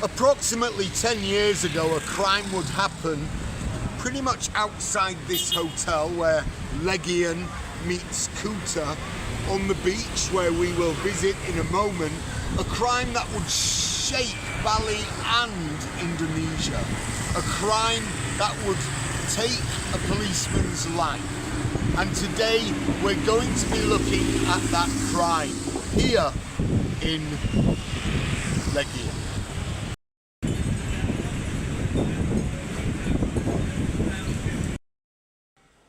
Approximately 10 years ago, a crime would happen pretty much outside this hotel where Legian meets Kuta on the beach, where we will visit in a moment. A crime that would shake Bali and Indonesia. A crime that would take a policeman's life. And today we're going to be looking at that crime here in Legian.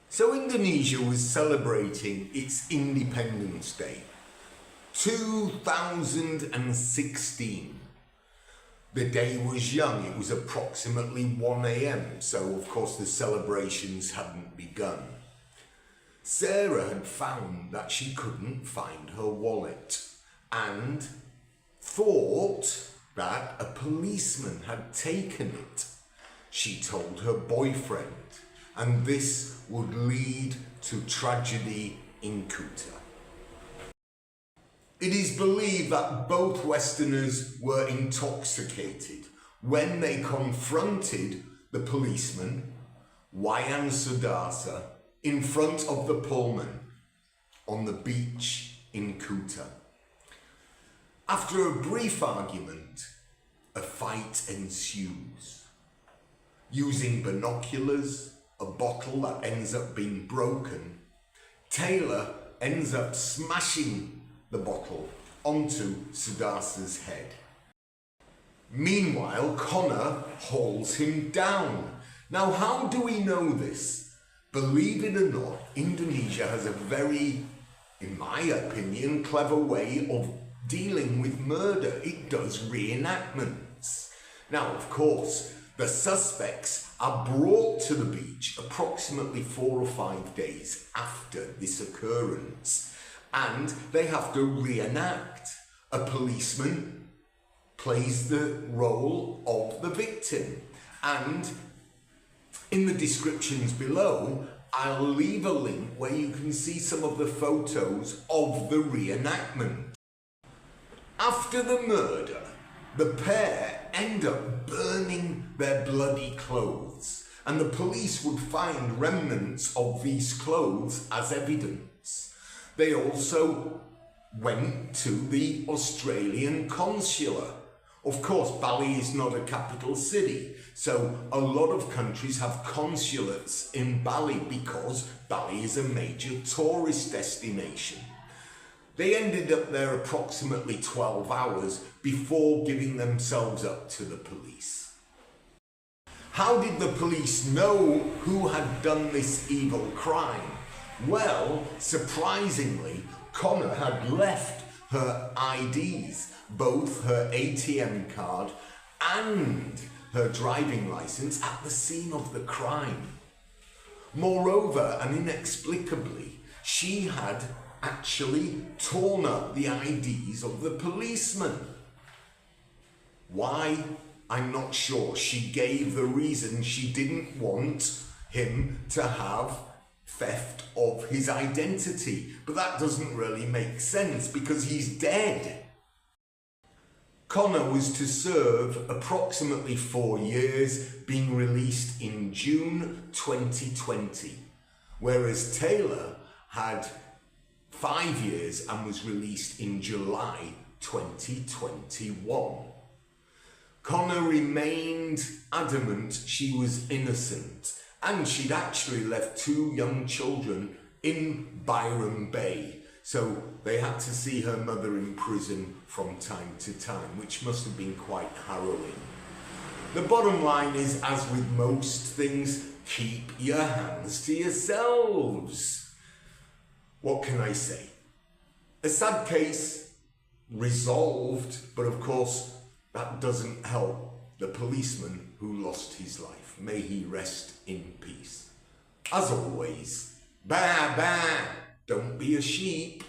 So Indonesia was celebrating its Independence Day, 2016. The day was young, it was approximately 1 a.m, so of course the celebrations hadn't begun. Sarah had found that she couldn't find her wallet and thought that a policeman had taken it. She told her boyfriend, and this would lead to tragedy in Kuta. It is believed that both Westerners were intoxicated when they confronted the policeman, Wayan Sudarsa, in front of the Pullman on the beach in Kuta. After a brief argument, a fight ensues. Using binoculars, a bottle that ends up being broken, Taylor ends up smashing the bottle onto Sudarsa's head. Meanwhile, Connor hauls him down. Now, how do we know this? Believe it or not, Indonesia has a very, in my opinion, clever way of dealing with murder. It does reenactments. Now, of course, the suspects are brought to the beach approximately 4 or 5 days after this occurrence, and they have to reenact. A policeman plays the role of the victim, and in the descriptions below, I'll leave a link where you can see some of the photos of the reenactment. After the murder, the pair end up burning their bloody clothes, and the police would find remnants of these clothes as evidence. They also went to the Australian consulate. Of course, Bali is not a capital city, so a lot of countries have consulates in Bali because Bali is a major tourist destination. They ended up there approximately 12 hours before giving themselves up to the police. How did the police know who had done this evil crime? Well, surprisingly, Connor had left her IDs, both her ATM card and her driving license, at the scene of the crime. Moreover, and inexplicably, she had actually torn up the IDs of the policeman. Why? I'm not sure. She gave the reason she didn't want him to have theft of his identity. But that doesn't really make sense because he's dead. Connor was to serve approximately 4 years, being released in June 2020, whereas Taylor had 5 years and was released in July 2021. Connor remained adamant she was innocent, and she'd actually left 2 young children in Byron Bay, so they had to see her mother in prison from time to time, which must have been quite harrowing. The bottom line is, as with most things, keep your hands to yourselves. What can I say? A sad case, resolved, but of course that doesn't help the policeman who lost his life. May he rest in peace. As always, bah bah, don't be a sheep.